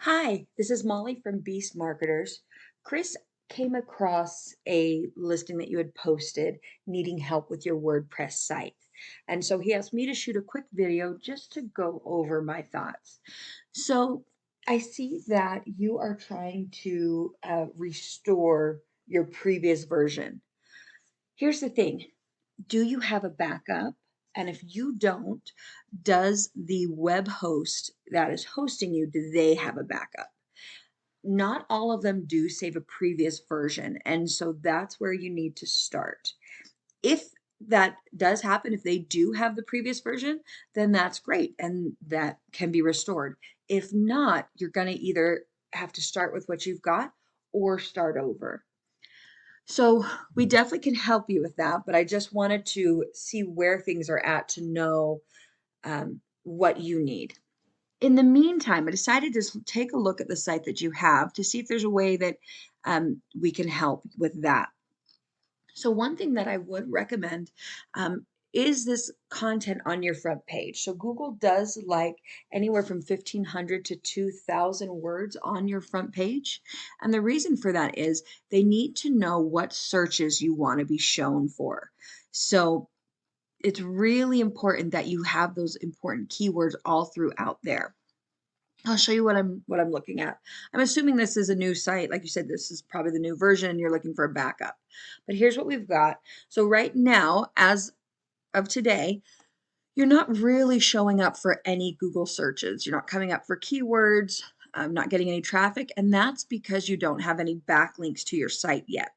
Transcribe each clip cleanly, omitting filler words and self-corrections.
Hi, this is Molly from Beast Marketers. Chris came across a listing that you had posted needing help with your WordPress site. And so he asked me to shoot a quick video just to go over my thoughts. So I see that you are trying to restore your previous version. Here's the thing. Do you have a backup? And if you don't, does the web host that is hosting you, do they have a backup? Not all of them do save a previous version. And so that's where you need to start. If that does happen, if they do have the previous version, then that's great and that can be restored. If not, you're going to either have to start with what you've got or start over. So we definitely can help you with that, but I just wanted to see where things are at to know what you need. In the meantime, I decided to take a look at the site that you have to see if there's a way that we can help with that. So one thing that I would recommend is this content on your front page. So Google does like anywhere from 1,500 to 2,000 words on your front page. And the reason for that is they need to know what searches you want to be shown for. So it's really important that you have those important keywords all throughout there. I'll show you what I'm looking at. I'm assuming this is a new site. Like you said, this is probably the new version. You're looking for a backup. But here's what we've got. So right now, as of today, you're not really showing up for any Google searches. You're not coming up for keywords, not getting any traffic, and that's because you don't have any backlinks to your site yet.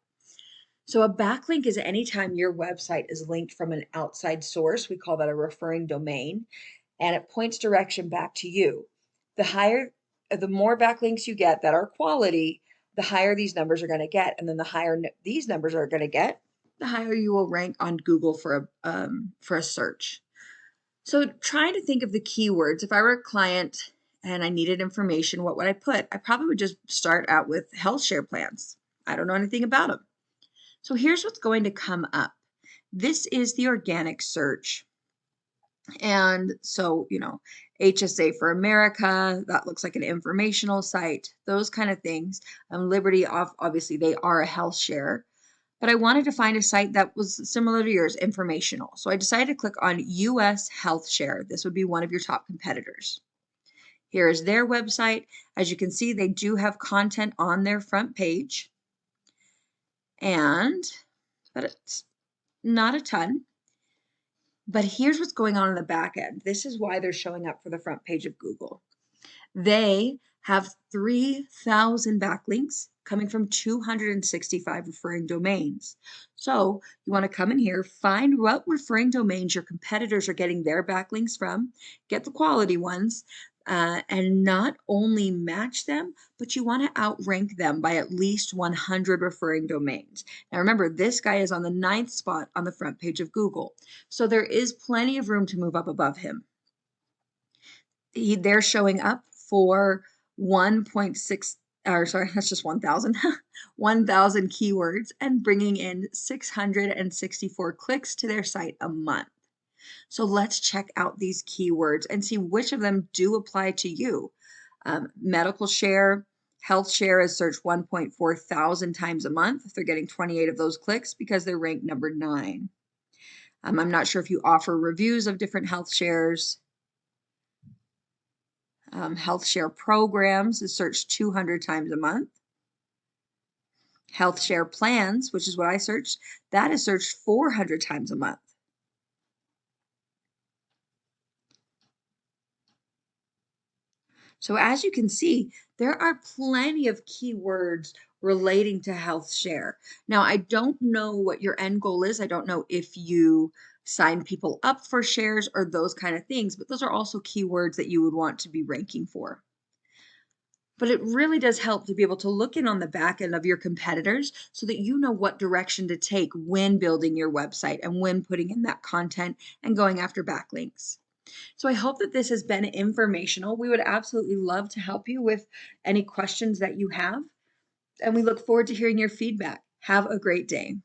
So a backlink is anytime your website is linked from an outside source. We call that a referring domain, and it points direction back to you. The more backlinks you get that are quality, the higher these numbers are going to get. And then the higher these numbers are going to get, the higher you will rank on Google for a search. So trying to think of the keywords. If I were a client and I needed information, what would I put? I probably would just start out with Healthshare plans. I don't know anything about them. So here's what's going to come up. This is the organic search. And so, HSA for America, that looks like an informational site, those kind of things. Liberty, obviously, they are a health share. But I wanted to find a site that was similar to yours, informational. So I decided to click on US Health Share. This would be one of your top competitors. Here is their website. As you can see, they do have content on their front page. But it's not a ton. But here's what's going on in the back end. This is why they're showing up for the front page of Google. They have 3,000 backlinks coming from 265 referring domains. So you want to come in here, find what referring domains your competitors are getting their backlinks from, get the quality ones, and not only match them, but you want to outrank them by at least 100 referring domains. Now remember, this guy is on the 9th spot on the front page of Google. So there is plenty of room to move up above him. They're showing up for 1.6, or sorry, that's just 1,000, 1,000 keywords and bringing in 664 clicks to their site a month. So let's check out these keywords and see which of them do apply to you. Medical share, health share is searched 1.4 thousand times a month. They're getting 28 of those clicks because they're ranked number 9. I'm not sure if you offer reviews of different health shares. Healthshare programs is searched 200 times a month. Healthshare plans, which is what I searched, that is searched 400 times a month. So as you can see, there are plenty of keywords relating to Healthshare. Now, I don't know what your end goal is. I don't know if you sign people up for shares or those kind of things, but those are also keywords that you would want to be ranking for. But it really does help to be able to look in on the back end of your competitors so that you know what direction to take when building your website and when putting in that content and going after backlinks. So I hope that this has been informational. We would absolutely love to help you with any questions that you have, and we look forward to hearing your feedback. Have a great day.